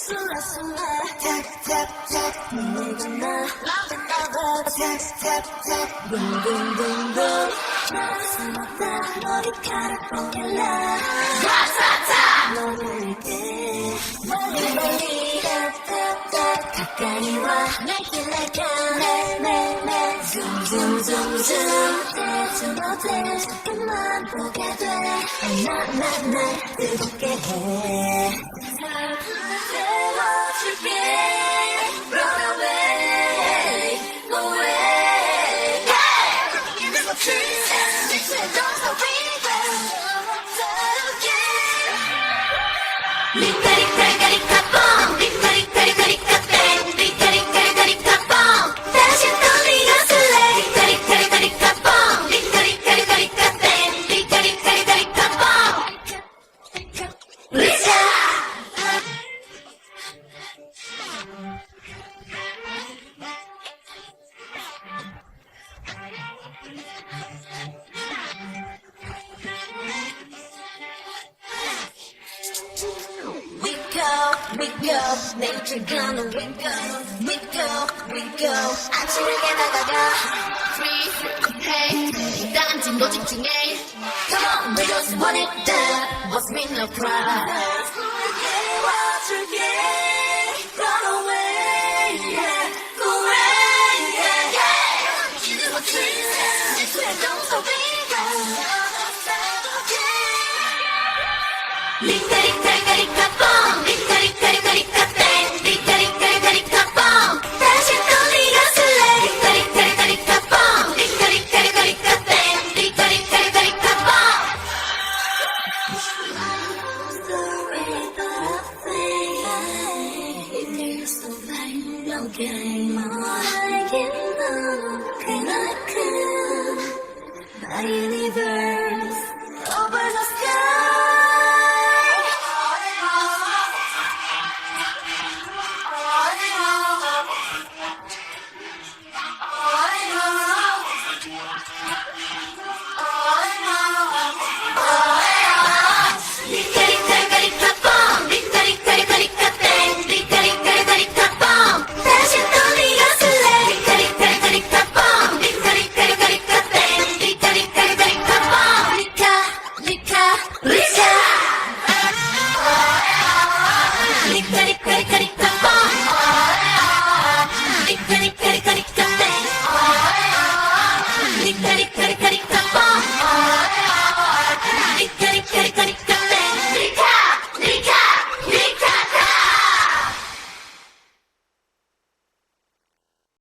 술라술라 탁탁탁 눈물도 나 love 탁탁탁 붕붕붕붕 숨었다 머리카락 뽕길라 타타타 너를 때 멀리 탁탁탁 가까이 와 Make it like a zoom 대충 어때 조금만 보게 돼날 뜨겁게 해 태워줄게 Run away away You never please This way don't stop 리카리카리카뽕 리카리카리카리카땡 리카리카리카리카뽕 다시 또 네가 쓸래 리카리카리카리카뽕 리카리카리카리카땡 리카리카리카리카뽕 리카 We go, nature gonna we go 아침에 나가가 Free, hey 단지 너 집중해 Come on, we just want it done What's mean no pride 깨워줄게 Run away, yeah Go away, yeah, yeah You do what please This way don't stop 리카리카리카리카뽕 리카리카리카리카땡 리카리카리카리카뽕 다시 또 네가 쓸래 리카리카리카리카뽕 리카리카리카리카땡 리카리카리카리카뽕 No game 알긴 너 그만큼 My universe